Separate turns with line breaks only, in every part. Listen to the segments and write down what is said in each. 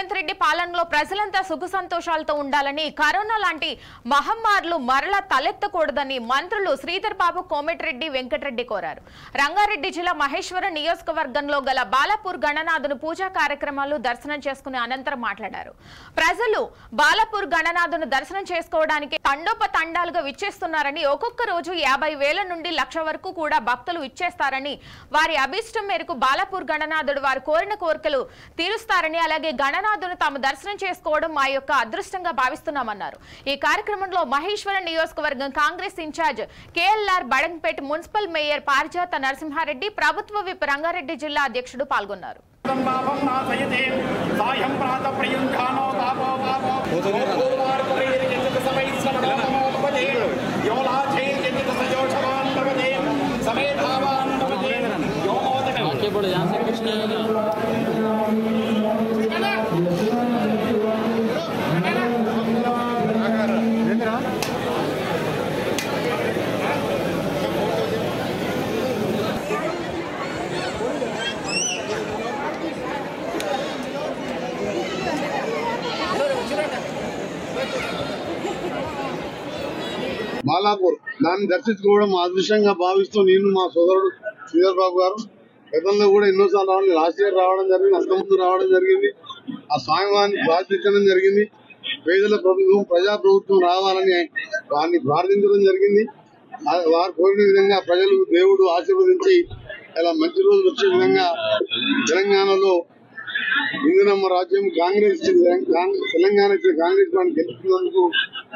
రేవంత్ రెడ్డి పాలనలో ప్రజలంతా సుఖ సంతోషాలతో ఉండాలని, కరోనా లాంటి మహమ్మారులు మరలా తలెత్తకూడదని మంత్రులు శ్రీధర్ బాబు, కోమటిరెడ్డి వెంకటరెడ్డి కోరారు. రంగారెడ్డి జిల్లా మహేశ్వరం నియోజకవర్గంలో గల బాలాపూర్ గణనాథుని పూజా కార్యక్రమాలు దర్శనం చేసుకునే అనంతరం మాట్లాడారు. ప్రజలు బాలాపూర్ గణనాథుని దర్శనం చేసుకోవడానికి తండోపతండాలుగా విచ్చేస్తున్నారని, ఒక్కొక్క రోజు 50,000 నుండి 1,00,000 వరకు కూడా భక్తులు ఇచ్చేస్తారని, వారి అభిష్టం మేరకు బాలాపూర్ గణనాథుడు వారు కోరిన కోరికలు తీరుస్తారని, అలాగే గణనాథుని తాము దర్శనం చేసుకోవడం మా యొక్క అదృష్టంగా భావిస్తున్నామన్నారు. ఈ కార్యక్రమంలో మహేశ్వరం నియోజకవర్గం Congress incharge KLR, Badangpet municipal mayor Parijatha Narasimhareddy, ప్రభుత్వ విప్ రంగారెడ్డి జిల్లా అధ్యక్షుడు పాల్గొన్నారు.
బాలాపూర్ దాన్ని దర్శించుకోవడం మా అదృష్టంగా భావిస్తూ నేను, మా సోదరుడు శ్రీధర్ బాబు గారు గతంలో కూడా ఎన్నోసార్లు రావడం, లాస్ట్ ఇయర్ రావడం జరిగింది, అంతకుముందు రావడం జరిగింది. ఆ స్వామివారిని ప్రార్థించడం జరిగింది. పేదల ప్రభుత్వం, ప్రజాప్రభుత్వం రావాలని వారిని ప్రార్థించడం జరిగింది. వారు కోరిన విధంగా ప్రజలు, దేవుడు ఆశీర్వదించి ఇలా మంచి రోజులు వచ్చే విధంగా తెలంగాణలో ఇందిరమ్మ రాజ్యం కాంగ్రెస్ తెలంగాణ కాంగ్రెస్ పార్టీ గెలుస్తున్నందుకు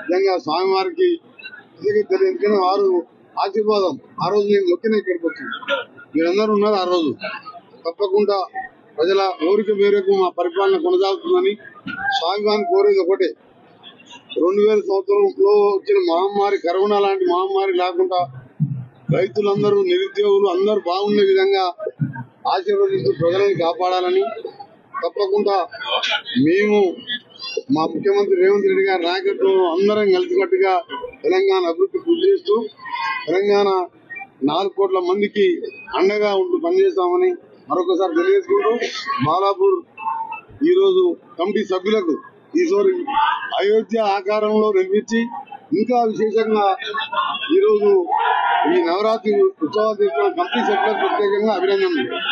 నిజంగా స్వామివారికి తెలియదు. వారు ఆశీర్వాదం ఆ రోజు నేను నొక్కిన ఇక్కడికి వచ్చింది. మీరందరూ ఉన్నారు. ఆ రోజు తప్పకుండా ప్రజల కోరిక మేరకు మా పరిపాలన కొనసాగుతుందని స్వామివారిని కోరేది ఒకటే. 2000 సంవత్సరంలో వచ్చిన మహమ్మారి, కరోనా లాంటి మహమ్మారి లేకుండా రైతులందరూ, నిరుద్యోగులు అందరూ బాగుండే విధంగా ఆశీర్వదిస్తూ ప్రజలను కాపాడాలని, తప్పకుండా మేము మా ముఖ్యమంత్రి రేవంత్ రెడ్డి గారి నాయకత్వం అందరం కలిసికట్టుగా తెలంగాణ అభివృద్ధి కృషి చేస్తూ తెలంగాణ 4 కోట్ల మందికి అండగా ఉంటూ పనిచేస్తామని మరొకసారి తెలియజేసుకుంటూ, బాలాపూర్ ఈరోజు కమిటీ సభ్యులకు ఈసారి అయోధ్య ఆకారంలో నిర్మించి ఇంకా విశేషంగా ఈరోజు ఈ నవరాత్రి ఉత్సవాలు చేస్తున్న కమిటీ సభ్యులకు ప్రత్యేకంగా అభినందనలు.